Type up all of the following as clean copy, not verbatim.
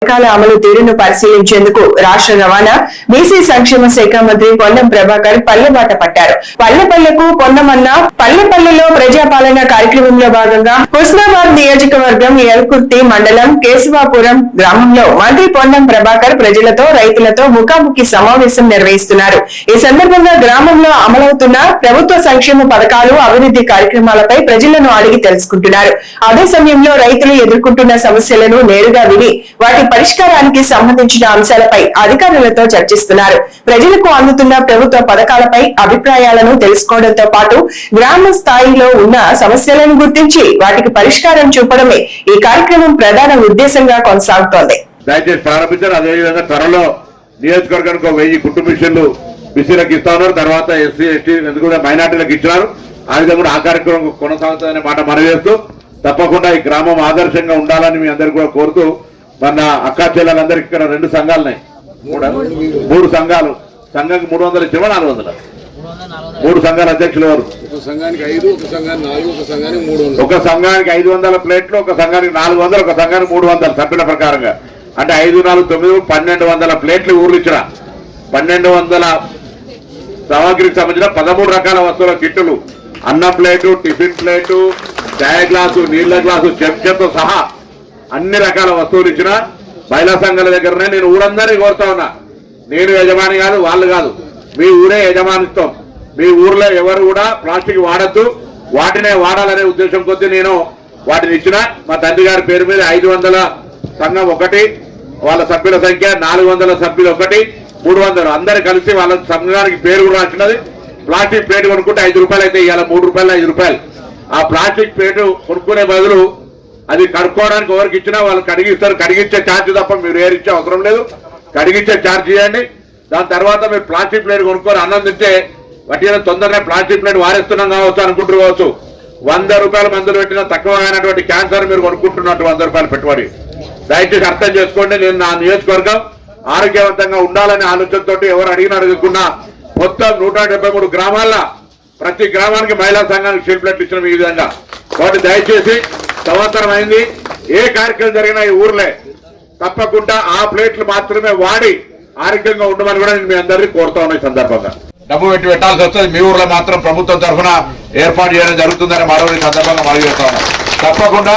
పథకాల అమలు తీరును పరిశీలించేందుకు రాష్ట్ర రవాణా బీసీ సంక్షేమ శాఖ మంత్రి పొన్నం ప్రభాకర్ పల్లెబాట పట్టారు. పల్లెపల్లెకు పొన్నమన్న పల్లెపల్లెలో ప్రజాపాలన కార్యక్రమంలో భాగంగా హుస్నాబాద్ నియోజకవర్గం ఎల్కుర్తి మండలం కేశవాపురం గ్రామంలో మంత్రి పొన్నం ప్రభాకర్ ప్రజలతో రైతులతో ముఖాముఖి సమావేశం నిర్వహిస్తున్నారు. ఈ సందర్భంగా గ్రామంలో అమలవుతున్న ప్రభుత్వ సంక్షేమ పథకాలు అభివృద్ధి కార్యక్రమాలపై ప్రజలను అడిగి తెలుసుకుంటున్నారు. అదే సమయంలో రైతులు ఎదుర్కొంటున్న సమస్యలను నేరుగా విని వాటి పరిష్కారానికి సంబంధించిన అంశాలపై అధికారులతో చర్చిస్తున్నారు. ప్రజలకు అందుతున్న ప్రభుత్వ పథకాలపై అభిప్రాయాలను తెలుసుకోవడంతో పాటు గ్రామ స్థాయిలో ఉన్న సమస్యలను గుర్తించి వాటికి పరిష్కారం చూపడమే ఈ కార్యక్రమం ప్రధాన ఉద్దేశంగా కొనసాగుతోంది. దయచేసి ప్రారంభించారు. అదేవిధంగా త్వరలో నియోజకవర్గానికి 1000 కుటుంబ మిషన్లు బీసీలకు ఇస్తా ఉన్నారు. తర్వాత ఎస్సీ ఎస్టీ ఎందుకు మైనార్టీలకు ఇచ్చినారు. ఆ విధంగా కూడా ఆ కార్యక్రమం కొనసాగుతుందనే మాట మనవేస్తూ తప్పకుండా ఈ గ్రామం ఆదర్శంగా ఉండాలని మీ అందరికీ కూడా కోరుతూ మన అక్కా చెల్లెలందరికీ ఇక్కడ 2 సంఘాలున్నాయి, 3 సంఘాలు. సంఘానికి 300 ఇచ్చినా 400. 3 సంఘాల అధ్యక్షులు ఎవరు? ఒక సంఘానికి 5, ఒక సంఘానికి 4, ఒక సంఘానికి 300. ఒక సంఘానికి 500 ప్లేట్లు, ఒక సంఘానికి 400, ఒక సంఘానికి 300 సభ్యుల ప్రకారంగా. అంటే 5, 4, 9, 1200 ప్లేట్లు ఊర్లు ఇచ్చిన 1200 సామాగ్రికి సంబంధించిన 13 రకాల వస్తువుల కిట్టులు, అన్న ప్లేటు, టిఫిన్ ప్లేటు, చాయ్ గ్లాసు, నీళ్ల గ్లాసు, చెంచాతో సహా అన్ని రకాల వస్తువులు ఇచ్చిన మహిళా సంఘాల దగ్గరనే నేను ఊరందరినీ కోరుతా ఉన్నా. నేను యజమాని కాదు, వాళ్ళు కాదు, మీ ఊరే యజమానిస్తాం. మీ ఊర్లో ఎవరు కూడా ప్లాస్టిక్ వాడద్దు, వాటినే వాడాలనే ఉద్దేశం కొద్దీ నేను వాటిని ఇచ్చిన. మా తండ్రి గారి పేరు మీద 500 సంఘం ఒకటి, వాళ్ళ సభ్యుల సంఖ్య 400 సభ్యులు ఒకటి, 300 అందరు కలిసి వాళ్ళ సంఘానికి పేరు కూడా వచ్చినది. ప్లాస్టిక్ ప్లేట్ కొనుక్కుంటే 5 రూపాయలు అయితే ఇవాళ 3 రూపాయలు 5 రూపాయలు. ఆ ప్లాస్టిక్ ప్లేట్ కొనుక్కునే బదులు అది కడుక్కోవడానికి ఎవరికి ఇచ్చినా వాళ్ళు కడిగిస్తారు. కడిగించే ఛార్జ్ తప్ప మీరు ఏరిచ్చే అవసరం లేదు. కడిగించే ఛార్జ్ చేయండి. దాని తర్వాత మీరు ప్లాస్టిక్ ప్లేట్ కొనుక్కొని అన్నం తింటే వాటి తొందరగా ప్లాస్టిక్ ప్లేట్ వారేస్తున్నాం కావచ్చు అనుకుంటూ కావచ్చు. 100 రూపాయలు మందులు పెట్టిన తక్కువ అయినటువంటి క్యాన్సర్ మీరు కొనుక్కుంటున్నట్టు 100 రూపాయలు పెట్టుబడి. దయచేసి అర్థం చేసుకోండి. నేను నా నియోజకవర్గం ఆరోగ్యవంతంగా ఉండాలనే ఆలోచనతో ఎవరు అడగకుండా మొత్తం 173 గ్రామాల్లో ప్రతి గ్రామానికి మహిళా సంఘానికి స్టీల్ ప్లేట్లు ఇచ్చిన ఈ విధంగా. కాబట్టి దయచేసి సంవత్సరం అయింది, ఏ కార్యక్రమం జరిగినా ఈ ఊర్లే తప్పకుండా ఆ ప్లేట్లు మాత్రమే వాడి ఆరోగ్యంగా ఉండమని కూడా నేను మీ అందరినీ కోరుతా ఉన్నా. ఈ సందర్భంగా డబ్బు పెట్టి పెట్టాల్సి వస్తుంది. మీ ఊర్లో మాత్రం ప్రభుత్వం తరఫున ఏర్పాటు చేయడం జరుగుతుందని మరో ఈ సందర్భంగా మనం చేస్తా ఉన్నాం. తప్పకుండా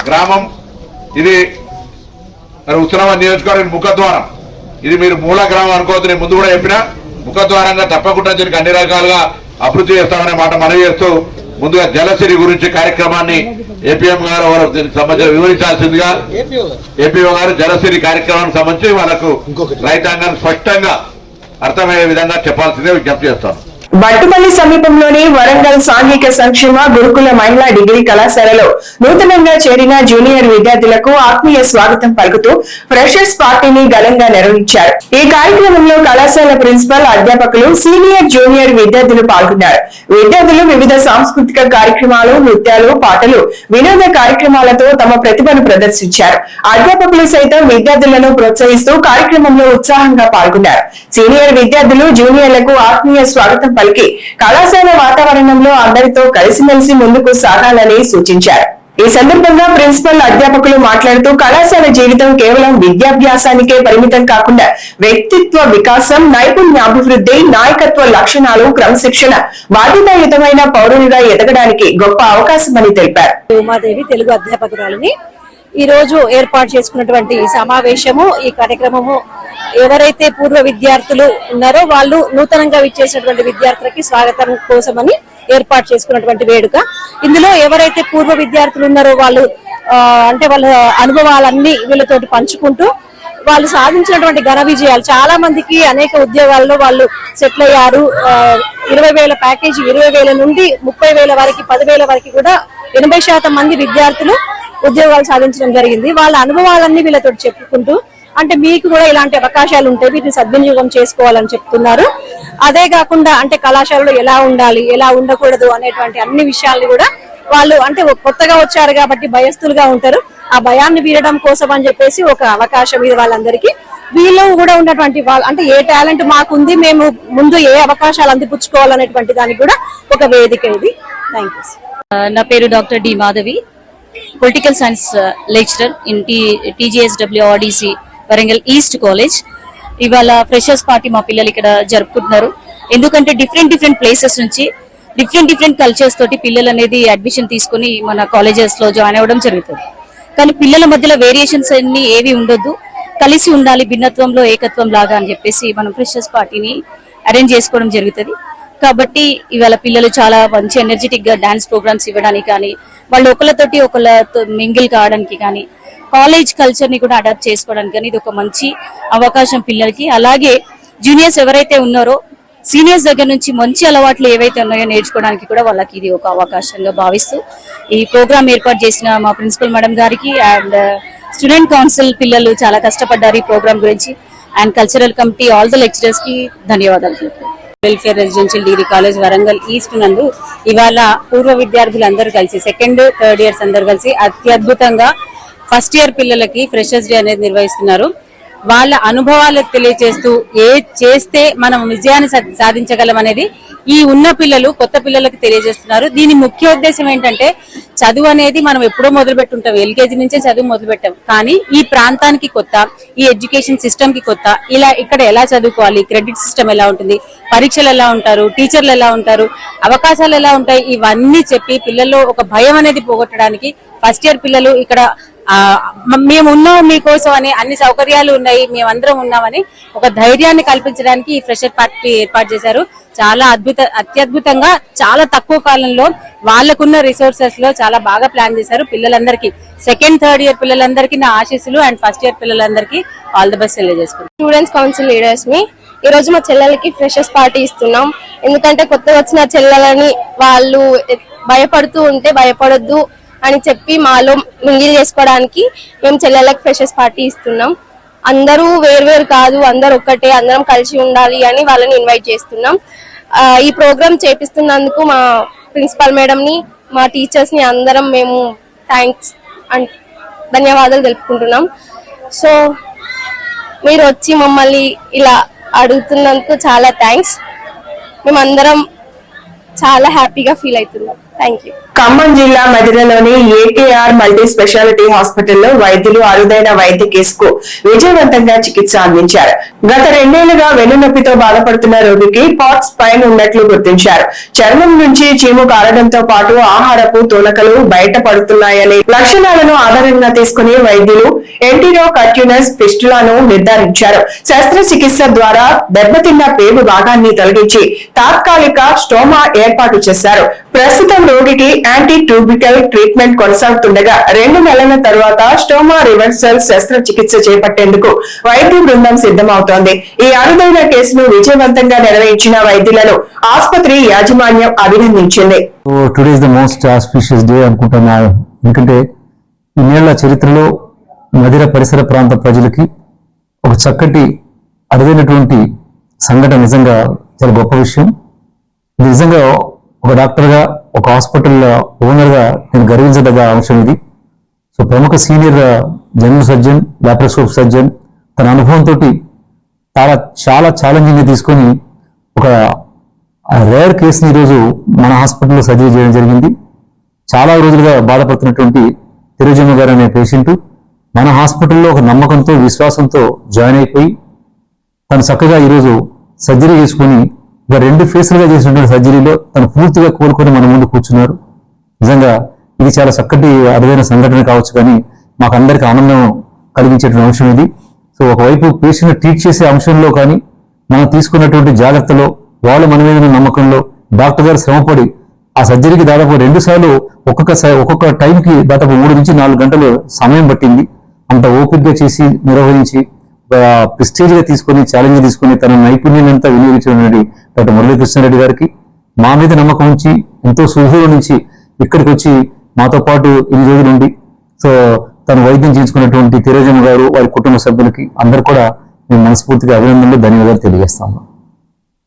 గ్రామం ఇది మరి హుస్నాబాద్ నియోజకవర్గం ముఖద్వారం. ఇది మీరు మూల గ్రామం అనుకోవద్దు. నేను ముందు కూడా చెప్పినా ముఖద్వారంగా తప్పకుండా దీనికి అన్ని రకాలుగా అభివృద్ధి చేస్తామనే మాట మనవి చేస్తూ ముందుగా జలసిరి గురించి కార్యక్రమాన్ని ఏపీఎం గారు దీనికి సంబంధించి వివరించాల్సిందిగా ఏపీఓ గారు జలసిరి కార్యక్రమానికి సంబంధించి వాళ్ళకు రైతాంగాన్ని స్పష్టంగా అర్థమయ్యే విధంగా చెప్పాల్సిందే విజ్ఞప్తి చేస్తాను. బట్టుపల్లి సమీపంలోని వరంగల్ సాంఘిక సంక్షేమ గురుకుల మహిళా డిగ్రీ కళాశాలలో నూతనంగా చేరిన జూనియర్ విద్యార్థులకు ఆత్మీయ స్వాగతం పలుకుతూ ఫ్రెషర్స్ పార్టీని ఘనంగా నిర్వహించారు. ఈ కార్యక్రమంలో కళాశాల ప్రిన్సిపల్, అధ్యాపకులు, సీనియర్, జూనియర్ విద్యార్థులు పాల్గొన్నారు. విద్యార్థులు వివిధ సాంస్కృతిక కార్యక్రమాలు, నృత్యాలు, పాటలు, వినోద కార్యక్రమాలతో తమ ప్రతిభను ప్రదర్శించారు. అధ్యాపకులు సైతం విద్యార్థులను ప్రోత్సహిస్తూ కార్యక్రమంలో ఉత్సాహంగా పాల్గొన్నారు. సీనియర్ విద్యార్థులు జూనియర్లకు ఆత్మీయ స్వాగతం పలికి కళాశాల వాతావరణంలో అందరితో కలిసిమెలిసి ముందుకు సాగాలని సూచించారు. ఈ సందర్భంగా ప్రిన్సిపల్, అధ్యాపకులు మాట్లాడుతూ కళాశాల జీవితం కేవలం విద్యాభ్యాసానికే పరిమితం కాకుండా వ్యక్తిత్వ వికాసం, నైపుణ్యాభివృద్ధి, నాయకత్వ లక్షణాలు, క్రమశిక్షణ, బాధ్యతాయుతమైన పౌరులుగా ఎదగడానికి గొప్ప అవకాశమని తెలిపారు. ఉమాదేవి తెలుగు అధ్యాపకురాలని ఈ రోజు ఏర్పాటు చేసుకున్నటువంటి సమావేశము, ఈ కార్యక్రమము ఎవరైతే పూర్వ విద్యార్థులు ఉన్నారో వాళ్ళు నూతనంగా విచ్చేసినటువంటి విద్యార్థులకి స్వాగతం కోసమని ఏర్పాటు చేసుకున్నటువంటి వేడుక. ఇందులో ఎవరైతే పూర్వ విద్యార్థులు ఉన్నారో వాళ్ళు అంటే వాళ్ళ అనుభవాలన్నీ వీళ్ళతోటి పంచుకుంటూ వాళ్ళు సాధించినటువంటి ఘన విజయాలు, చాలా మందికి అనేక ఉద్యోగాల్లో వాళ్ళు సెటిల్ అయ్యారు. 20,000 ప్యాకేజీ 20,000 నుండి 30,000 వరకు 10,000 వరకు కూడా 80% మంది విద్యార్థులు ఉద్యోగాలు సాధించడం జరిగింది. వాళ్ళ అనుభవాలన్నీ వీళ్ళతో చెప్పుకుంటూ అంటే మీకు కూడా ఇలాంటి అవకాశాలు ఉంటాయి, వీటిని సద్వినియోగం చేసుకోవాలని చెప్తున్నారు. అదే కాకుండా అంటే కళాశాలలో ఎలా ఉండాలి, ఎలా ఉండకూడదు అనేటువంటి అన్ని విషయాల్ని కూడా వాళ్ళు అంటే కొత్తగా వచ్చారు కాబట్టి భయస్థులుగా ఉంటారు. ఆ భయాన్ని వీడడం కోసం అని చెప్పేసి ఒక అవకాశం ఇది వాళ్ళందరికీ. వీళ్ళు కూడా ఉన్నటువంటి వాళ్ళు అంటే ఏ టాలెంట్ మాకుంది, మేము ముందు ఏ అవకాశాలు అందిపుచ్చుకోవాలనేటువంటి దానికి కూడా ఒక వేదిక ఇది. Thank you. నా పేరు doctor D Madhavi, political science lecturer in TGSW RDC Warangal east college. ఇవాళ ఫ్రెషర్స్ పార్టీ మా పిల్లలు ఇక్కడ జరుపుకుంటున్నారు. ఎందుకంటే డిఫరెంట్ ప్లేసెస్ నుంచి డిఫరెంట్ కల్చర్స్ తోటి పిల్లలు అనేది అడ్మిషన్ తీసుకుని మన కాలేజెస్ లో జాయిన్ అవ్వడం జరుగుతుంది. కానీ పిల్లల మధ్యలో వేరియేషన్స్ అన్ని ఏవి ఉండొద్దు, కలిసి ఉండాలి భిన్నత్వంలో ఏకత్వం లాగా అని చెప్పేసి మనం ఫ్రెషర్స్ పార్టీని అరేంజ్ చేసుకోవడం జరుగుతుంది. కాబట్టి ఇవాళ పిల్లలు చాలా మంచి ఎనర్జెటిక్ గా డాన్స్ ప్రోగ్రామ్స్ ఇవ్వడానికి కానీ, వాళ్ళు ఒకళ్ళతో మింగిల్ కావడానికి కానీ, కాలేజ్ కల్చర్ ని కూడా అడాప్ట్ చేసుకోవడానికి కానీ ఇది ఒక మంచి అవకాశం పిల్లలకి. అలాగే జూనియర్స్ ఎవరైతే ఉన్నారో సీనియర్స్ దగ్గర నుంచి మంచి అలవాట్లు ఏవైతే ఉన్నాయో నేర్చుకోవడానికి కూడా వాళ్ళకి ఇది ఒక అవకాశంగా భావిస్తూ ఈ ప్రోగ్రామ్ ఏర్పాటు చేసిన మా ప్రిన్సిపల్ మేడం గారికి అండ్ స్టూడెంట్ కౌన్సిల్ పిల్లలు చాలా కష్టపడ్డారు ఈ ప్రోగ్రామ్ గురించి. And cultural committee all the lecturers కి ధన్యవాదాలు. Welfare residential degree college Warangal east నందు ఇవాళ పూర్వ విద్యార్థులందరూ కలిసి సెకండ్ థర్డ్ ఇయర్స్ అందరూ కలిసి అత్యద్భుతంగా ఫస్ట్ ఇయర్ పిల్లలకి ఫ్రెషర్స్ డే అనేది నిర్వహిస్తున్నారు. వాళ్ళ అనుభవాలు తెలియజేస్తూ చేస్తే మనం విజయాన్ని సాధించగలం అనేది ఈ ఉన్న పిల్లలు కొత్త పిల్లలకు తెలియజేస్తున్నారు. దీని ముఖ్య ఉద్దేశం ఏంటంటే చదువు అనేది మనం ఎప్పుడో మొదలు పెట్టుంటాం, ఎల్కేజీ నుంచే చదువు మొదలు పెట్టాం. కానీ ఈ ప్రాంతానికి కొత్త, ఈ ఎడ్యుకేషన్ సిస్టమ్ కి కొత్త, ఇలా ఇక్కడ ఎలా చదువుకోవాలి, క్రెడిట్ సిస్టమ్ ఎలా ఉంటుంది, పరీక్షలు ఎలా ఉంటారు, టీచర్లు ఎలా ఉంటారు, అవకాశాలు ఎలా ఉంటాయి, ఇవన్నీ చెప్పి పిల్లల్లో ఒక భయం అనేది పోగొట్టడానికి ఫస్ట్ ఇయర్ పిల్లలు ఇక్కడ మేము ఉన్నాం మీకోసం అని, అన్ని సౌకర్యాలు ఉన్నాయి, మేమందరం ఉన్నామని ఒక ధైర్యాన్ని కల్పించడానికి ఈ ఫ్రెషర్ పార్టీ ఏర్పాటు చేశారు. చాలా అత్యద్భుతంగా చాలా తక్కువ కాలంలో వాళ్ళకున్న రిసోర్సెస్ లో చాలా బాగా ప్లాన్ చేశారు. పిల్లలందరికీ సెకండ్ థర్డ్ ఇయర్ పిల్లలందరికీ నా ఆశీస్సులు అండ్ ఫస్ట్ ఇయర్ పిల్లలందరికీ ఆల్ ది బెస్ట్ తెలియజేసుకుంటాం. స్టూడెంట్స్ కౌన్సిల్ లీడర్స్ మీ ఈ రోజు మా చెల్లెలకి ఫ్రెషర్స్ పార్టీ ఇస్తున్నాం. ఎందుకంటే కొత్తగా వచ్చిన చెల్లెలని వాళ్ళు భయపడుతూ ఉంటే భయపడొద్దు అని చెప్పి మాలో మింగిల్ చేసుకోవడానికి మేము చెల్లెలకు ఫ్రెషర్స్ పార్టీ ఇస్తున్నాం. అందరూ వేరు కాదు, అందరు ఒక్కటే, అందరం కలిసి ఉండాలి అని వాళ్ళని ఇన్వైట్ చేస్తున్నాం. ఈ ప్రోగ్రామ్ చేపిస్తున్నందుకు మా ప్రిన్సిపల్ మేడం ని, మా టీచర్స్ ని అందరం మేము థ్యాంక్స్ అండ్ ధన్యవాదాలు తెలుపుకుంటున్నాం. సో మీరు వచ్చి మమ్మల్ని ఇలా అడుగుతున్నందుకు చాలా థ్యాంక్స్. మేమందరం చాలా హ్యాపీగా ఫీల్ అవుతున్నాం. Thank you. ఖమ్మం జిల్లా మధిరలోని ఏకేఆర్ మల్టీ స్పెషాలిటీ హాస్పిటల్లో వైద్యులు అరుదైన వైద్య కేసుకు విజయవంతంగా చికిత్స అందించారు. గత 2 ఏళ్లుగా వెన్నునొప్పితో బాధపడుతున్న రోగికి పాట్స్ పైన ఉన్నట్లు గుర్తించారు. చర్మం నుంచి చీము కారడంతో పాటు ఆహారపు తూనకలు బయటపడుతున్నాయనే లక్షణాలను ఆధారంగా తీసుకుని వైద్యులు ఎంటీరోకట్యునస్ ఫిస్టులాను నిర్ధారించారు. శస్త్రచికిత్స ద్వారా దెబ్బతిన్న పేగు భాగాన్ని తొలగించి తాత్కాలిక స్టోమా ఏర్పాటు చేశారు. ప్రస్తుతం రోగికి యాంటీ ట్యూబికల్ ట్రీట్మెంట్ కొనసాగుతుండగా 2 నెలల తర్వాత స్టోమా రివర్సల్ శస్త్రచికిత్స చేపట్టేందుకు వైద్య బృందం సిద్ధమవుతోంది. ఈ అరుదైన కేసును విజయవంతంగా నిర్వహించిన వైద్యులను ఆసుపత్రి యాజమాన్యం అభినందించింది. Today is the most auspicious day అనుకుంటున్నాను. ఎందుకంటే ఇన్నేళ్ల చరిత్రలో మధిర పరిసర ప్రాంత ప్రజలకి ఒక చక్కటి అరుదైనటువంటి సంఘటన నిజంగా చాలా గొప్ప విషయం. నిజంగా ఒక డాక్టర్గా, ఒక హాస్పిటల్ ఓనర్గా నేను గర్వించదగ్గ అంశం ఇది. సో ప్రముఖ senior general surgeon, laparoscope surgeon తన అనుభవంతో చాలా ఛాలెంజింగ్ తీసుకొని ఒక రేర్ కేసుని ఈరోజు మన హాస్పిటల్లో సర్జరీ చేయడం జరిగింది. చాలా రోజులుగా బాధపడుతున్నటువంటి తిరుజమ్మ గారు అనే పేషెంట్ మన హాస్పిటల్లో ఒక నమ్మకంతో, విశ్వాసంతో జాయిన్ అయిపోయి తను చక్కగా ఈరోజు సర్జరీ చేసుకుని ఒక 2 ఫేసులుగా చేసినటువంటి సర్జరీలో తను పూర్తిగా కోలుకొని మన ముందు కూర్చున్నారు. నిజంగా ఇది చాలా చక్కటి అరుదైన సంఘటన కావచ్చు, కానీ మాకు అందరికీ ఆనందం కలిగించేటువంటి అంశం ఇది. సో ఒకవైపు పేషెంట్ ట్రీట్ చేసే అంశంలో కానీ, మనం తీసుకున్నటువంటి జాగ్రత్తలో, వాళ్ళు మన మీద నమ్మకంలో, డాక్టర్ గారు శ్రమపడి ఆ సర్జరీకి దాదాపు 2 సార్లు ఒక్కొక్క టైంకి దాదాపు 3 నుంచి 4 గంటలు సమయం పట్టింది. అంత ఓపికగా చేసి నిర్వహించి ప్రెస్టీజ్ గా తీసుకొని, ఛాలెంజ్ తీసుకొని తన నైపుణ్యాన్ని అంతా వినియోగించినటువంటి డాక్టర్ మురళీకృష్ణారెడ్డి గారికి మా మీద నమ్మకం ఉంచి ఎంతో సుదూరం నుంచి ఇక్కడికి వచ్చి మాతో పాటు 8 రోజులు ఉండి సో తను వైద్యం చేయించుకున్నటువంటి తిరోజమ్మ గారు, వారి కుటుంబ సభ్యులకి అందరూ కూడా మేము మనస్ఫూర్తిగా అభినందనలు, ధన్యవాదాలు తెలియజేస్తాము.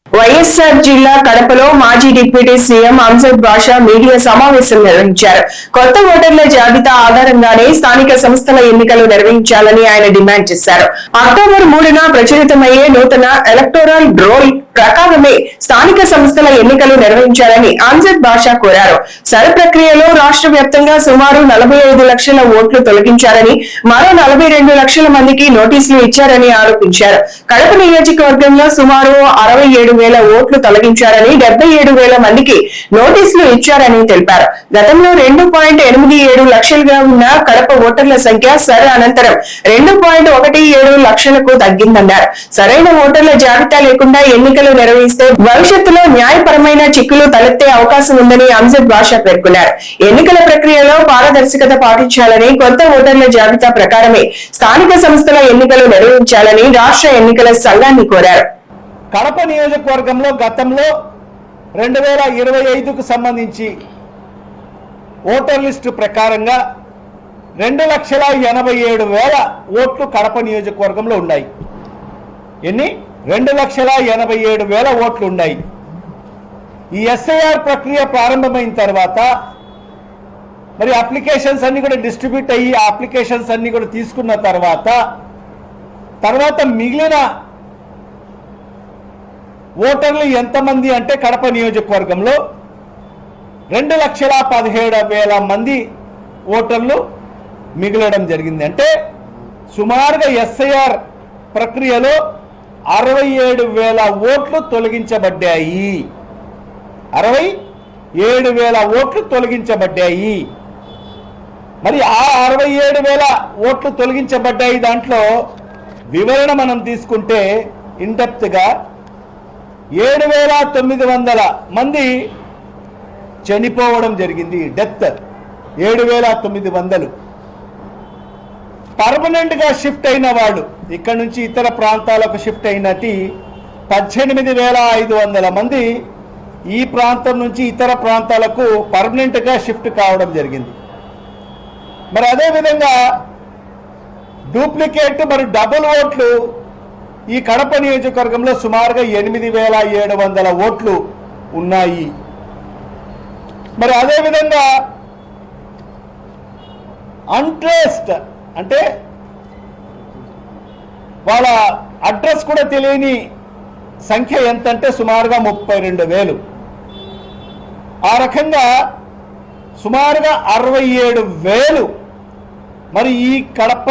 వైఎస్ఆర్ జిల్లా కడపలో మాజీ డిప్యూటీ సీఎం అంజద్ బాషా మీడియా సమావేశం నిర్వహించారు. కొత్త ఓటర్ల జాబితా ఆధారంగానే స్థానిక సంస్థల ఎన్నికలు నిర్వహించాలని ఆయన డిమాండ్ చేశారు. అక్టోబర్ 3న ప్రచురితమయ్యే నూతన ఎలక్టోరల్ రోల్ ప్రకారమే స్థానిక సంస్థల ఎన్నికలు నిర్వహించాలని అంజద్ బాషా కోరారు. సర ప్రక్రియలో రాష్ట్ర వ్యాప్తంగా సుమారు 45 లక్షల ఓట్లు తొలగించారని, మరో 42 లక్షల మందికి నోటీసులు ఇచ్చారని ఆరోపించారు. కడప నియోజకవర్గంలో సుమారు 67,000 ఓట్లు తొలగించారని, 77,000 మందికి నోటీసులు ఇచ్చారని తెలిపారు. గతంలో 2.87 లక్షలుగా ఉన్న కడప ఓటర్ల సంఖ్య సర్ అనంతరం 2.17 లక్షలకు తగ్గిందన్నారు. సరైన ఓటర్ల జాబితా లేకుండా ఎన్నికలు నిర్వహిస్తే భవిష్యత్తులో న్యాయపరమైన చిక్కులు తలెత్తే అవకాశం ఉందని అంజద్ బాషా పేర్కొన్నారు. ఎన్నికల ప్రక్రియలో పారదర్శకత పాటించాలని, కొత్త ఓటర్ల జాబితా ప్రకారమే స్థానిక సంస్థల ఎన్నికలు నిర్వహించాలని రాష్ట్ర ఎన్నికల సంఘాన్ని కోరారు. కడప నియోజకవర్గంలో గతంలో 2025కు సంబంధించి ఓటర్ లిస్టు ప్రకారంగా 2,87,000 ఓట్లు కడప నియోజకవర్గంలో ఉన్నాయి. ఎన్ని? 2,87,000 ఓట్లు ఉన్నాయి. ఈ ఎస్ఐఆర్ ప్రక్రియ ప్రారంభమైన తర్వాత మరి అప్లికేషన్స్ అన్ని కూడా డిస్ట్రిబ్యూట్ అయ్యి ఆ అప్లికేషన్స్ అన్ని కూడా తీసుకున్న తర్వాత మిగిలిన ఓటర్లు ఎంతమంది అంటే కడప నియోజకవర్గంలో 2,17,000 మంది ఓటర్లు మిగలడం జరిగింది. అంటే సుమారుగా ఎస్ఐఆర్ ప్రక్రియలో 67,000 ఓట్లు తొలగించబడ్డాయి. 67,000 ఓట్లు తొలగించబడ్డాయి. మరి ఆ 67,000 ఓట్లు తొలగించబడ్డాయి. దాంట్లో వివరణ మనం తీసుకుంటే ఇన్డెప్త్గా 7,900 మంది చనిపోవడం జరిగింది. డెత్ 7,900. పర్మనెంట్గా షిఫ్ట్ అయిన వాళ్ళు, ఇక్కడ నుంచి ఇతర ప్రాంతాలకు షిఫ్ట్ అయినటి 18,500 మంది ఈ ప్రాంతం నుంచి ఇతర ప్రాంతాలకు పర్మనెంట్గా షిఫ్ట్ కావడం జరిగింది. మరి అదేవిధంగా డూప్లికేట్ మరి డబుల్ ఓట్లు ఈ కడప నియోజకవర్గంలో సుమారుగా 8,700 ఓట్లు ఉన్నాయి. మరి అదేవిధంగా అన్ట్రేస్డ్ అంటే వాళ్ళ అడ్రస్ కూడా తెలియని సంఖ్య ఎంతంటే సుమారుగా 32,000. ఆ రకంగా సుమారుగా 67,000 మరి ఈ కడప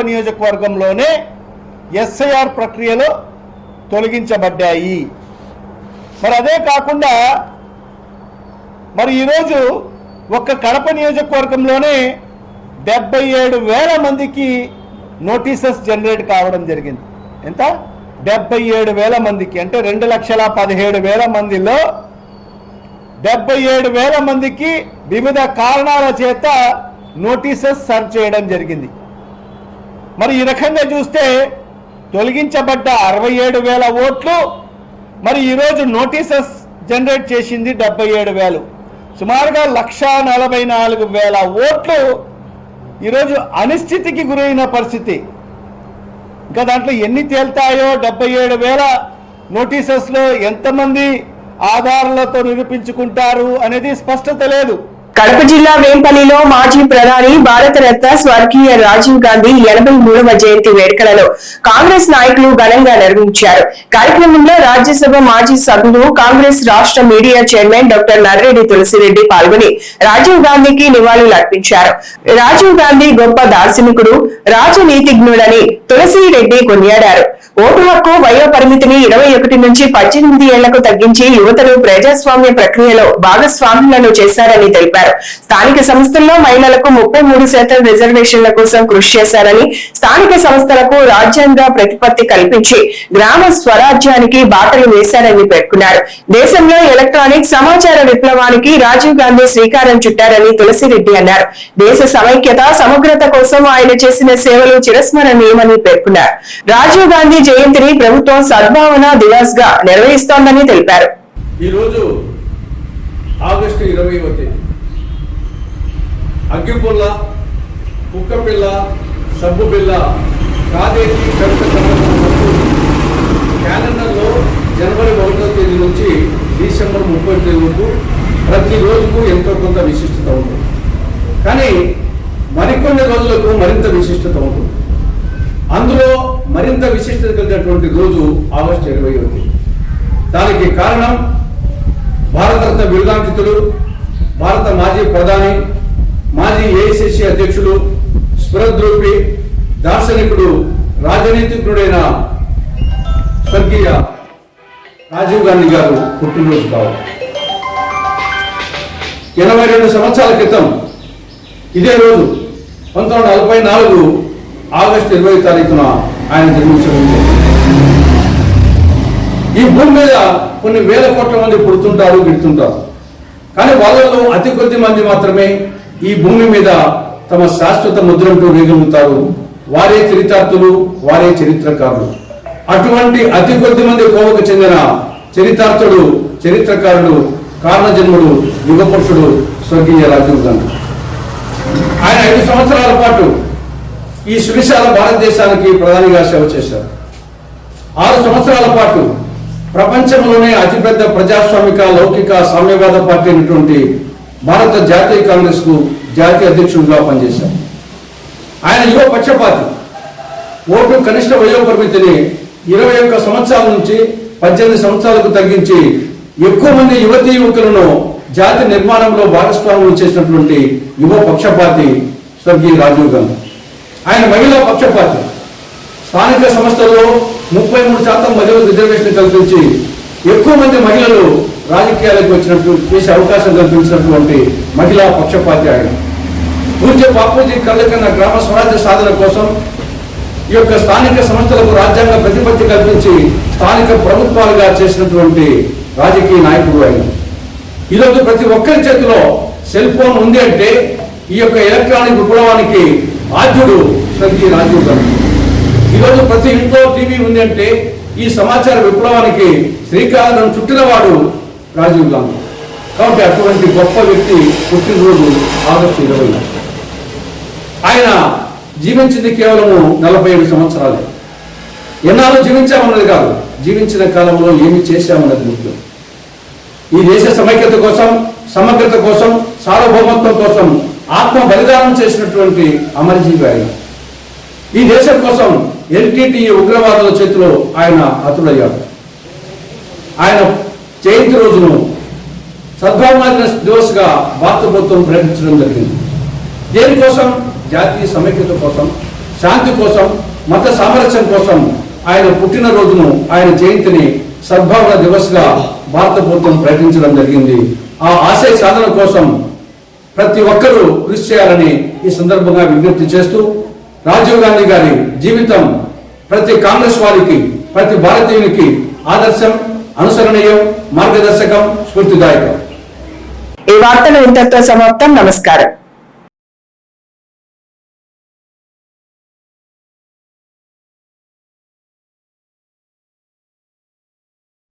నియోజకవర్గంలోనే ఎస్ఐఆర్ ప్రక్రియలో తొలగించబడ్డాయి. మరి అదే కాకుండా మరి ఈరోజు ఒక్క కడప నియోజకవర్గంలోనే 77,000 మందికి నోటీసెస్ జనరేట్ కావడం జరిగింది. ఎంత? 77,000 మందికి. అంటే 2,17,000 మందిలో 77,000 మందికి వివిధ కారణాల చేత నోటీసెస్ సర్వ్ చేయడం జరిగింది. మరి ఈ రకంగా చూస్తే తొలగించబడ్డ 67,000 ఓట్లు, మరి ఈరోజు నోటీసెస్ జనరేట్ చేసింది 77,000. సుమారుగా 1,44,000 ఓట్లు ఈరోజు అనిశ్చితికి గురైన పరిస్థితి. ఇంకా దాంట్లో ఎన్ని తేల్తాయో, 77,000 నోటీసెస్లో ఎంతమంది ఆధారాలతో నిరూపించుకుంటారు అనేది స్పష్టత లేదు. కడప జిల్లా వేంపల్లిలో మాజీ ప్రధాని భారతరత్న స్వర్గీయ రాజీవ్ గాంధీ 83వ జయంతి వేడుకలను కాంగ్రెస్ నాయకులు ఘనంగా నిర్వహించారు. కార్యక్రమంలో రాజ్యసభ మాజీ సభ్యులు, కాంగ్రెస్ రాష్ట్ర media chairman doctor Narreddy Tulasireddy పాల్గొని రాజీవ్ గాంధీకి నివాళులు అర్పించారు. రాజీవ్ గాంధీ గొప్ప దార్శనికుడు, రాజనీతిజ్ఞుడని తులసిరెడ్డి కొనియాడారు. ఓటు హక్కు వయో పరిమితిని 21 నుంచి 18 ఏళ్లకు తగ్గించి యువతను ప్రజాస్వామ్య ప్రక్రియలో భాగస్వాములను చేశారని తెలిపారు. స్థానిక సంస్థల్లో మహిళలకు 33% రిజర్వేషన్ల కోసం కృషి చేశారని, స్థానిక సంస్థలకు రాజ్యాంగ ప్రతిపత్తి కల్పించి గ్రామ స్వరాజ్యానికి బాటలు వేశారని పేర్కొన్నారు. దేశంలో ఎలక్ట్రానిక్ సమాచార విప్లవానికి రాజీవ్ గాంధీ శ్రీకారం చుట్టారని తులసిరెడ్డి అన్నారు. దేశ సమైక్యత, సమగ్రత కోసం ఆయన చేసిన సేవలు చిరస్మరణీయమని పేర్కొన్నారు. రాజీవ్ గాంధీ జయంతిని ప్రభుత్వం సద్భావన దివాస్ గా నిర్వహిస్తోందని తెలిపారు. ఈరోజు ఆగస్టు 20వ తేదీ అగ్గిపుల్ల, కుక్కపిల్ల, సబ్బు బిల్ల, కాదేటి చరిత్ర క్యాలెండర్లో జనవరి 1వ తేదీ నుంచి డిసెంబర్ 30వ తేదీ వరకు ప్రతి రోజుకు ఎంతో కొంత విశిష్టత ఉంటుంది. కానీ మరికొన్ని రోజులకు మరింత విశిష్టత ఉంటుంది. అందులో మరింత విశిష్టత కలిగినటువంటి రోజు ఆగస్టు 20. దానికి కారణం భారతరత్న బిరుదాంకితులు, భారత మాజీ ప్రధాని, మాజీ ఏఐసిసి అధ్యక్షులు, స్ఫురద్రూపి, దార్శనికుడు, రాజనీతిజ్ఞుడైన స్వర్గీయ రాజీవ్ గాంధీ గారు పుట్టినరోజు కావాలి. 82 సంవత్సరాల క్రితం ఇదే రోజు 1944 ఆగస్టు 20 తారీఖున ఆయన జన్మించడం. ఈ భూమి మీద కొన్ని వేల కోట్ల మంది పుడుతుంటారు, గిడుతుంటారు. కానీ వాళ్ళలో అతి కొద్ది మంది మాత్రమే ఈ భూమి మీద తమ శాశ్వత ముద్రంటూ వేగలుగుతారు. వారే చరితార్థులు, వారే చరిత్రకారులు. అటువంటి అతి కొద్ది మంది కోవకు చెందిన చరితార్థుడు, చరిత్రకారుడు, కారణజన్ముడు, యుగపురుషుడు స్వర్గీయ రాజీవ్ గాంధీ. ఆయన 5 సంవత్సరాల పాటు ఈ సువిశాల భారతదేశానికి ప్రధానిగా సేవ చేశారు. 6 సంవత్సరాల పాటు ప్రపంచంలోనే అతిపెద్ద ప్రజాస్వామిక లౌకిక సామ్యవాద పార్టీ అయినటువంటి భారత జాతీయ కాంగ్రెస్ కు జాతీయ అధ్యక్షుడిగా పనిచేశారు. ఆయన యువ పక్షపాతి. ఓటు కనిష్ట వయో పరిమితిని 21 సంవత్సరాల నుంచి 18 సంవత్సరాలకు తగ్గించి ఎక్కువ మంది యువతీ యువకులను జాతి నిర్మాణంలో భాగస్వాములు చేసినటువంటి యువ పక్షపాతి స్వర్గీయ రాజీవ్ గాంధీ. ఆయన మహిళా పక్షపాతి. స్థానిక సంస్థల్లో 33% మహిళలకు రిజర్వేషన్ కల్పించి ఎక్కువ మంది మహిళలు రాజకీయాలకు వచ్చినట్టు చేసే అవకాశం కల్పించినటువంటి మహిళా పక్షపాతి ఆయన. పూజ్య బాపూజీ కళ్ళ కన్నా గ్రామ స్వరాజ్య సాధన కోసం ఈ యొక్క స్థానిక సంస్థలకు రాజ్యాంగ ప్రతిపత్తి కల్పించి స్థానిక ప్రభుత్వాలుగా చేసినటువంటి రాజకీయ నాయకుడు ఆయన. ఈరోజు ప్రతి ఒక్కరి చేతిలో సెల్ ఫోన్ ఉంది అంటే ఈ యొక్క ఎలక్ట్రానిక్ విప్లవానికి ఆద్యుడు స్వర్గీయ రాజీవ్ గాంధీ. ఈరోజు ప్రతి ఇంట్లో టీవీ ఉంది అంటే ఈ సమాచార విప్లవానికి శ్రీకారం చుట్టినవాడు రాజీవ్ గాంధీ. కాబట్టి అటువంటి గొప్ప వ్యక్తి పుట్టినరోజు ఆగస్టు 20. ఆయన జీవించింది కేవలము 47 సంవత్సరాలే. ఎన్నాళ్ళు జీవించామన్నది కాదు, జీవించిన కాలంలో ఏమి చేశామన్నది ముఖ్యం. ఈ దేశ సమైక్యత కోసం, సమగ్రత కోసం, సార్వభౌమత్వం కోసం ఆత్మ బలిదానం చేసినటువంటి అమరజీవి ఆయన. ఈ దేశం కోసం ఎల్టీటీ ఉగ్రవాదుల చేతిలో ఆయన హతుడయ్యాడు. ఆయన జయంతి రోజును సద్భావన దివస్గా భారత ప్రభుత్వం ప్రకటించడం జరిగింది. దేనికోసం? జాతీయ సమైక్యత కోసం, శాంతి కోసం, మత సామరస్యం కోసం ఆయన పుట్టినరోజును, ఆయన జయంతిని సద్భావన దివస్గా భారత ప్రభుత్వం ప్రకటించడం జరిగింది. ఆ ఆశయ సాధన కోసం ప్రతి ఒక్కరూ కృషి చేయాలని ఈ సందర్భంగా విజ్ఞప్తి చేస్తూ, రాజీవ్ గాంధీ గారి జీవితం ప్రతి కాంగ్రెస్ వారికి, ప్రతి భారతీయునికి ఆదర్శం, అనుసరణీయం, మార్గదర్శకం, స్ఫూర్తిదాయకం. ఈ వార్తలు ఇంతటితో సమాప్తం. నమస్కారం.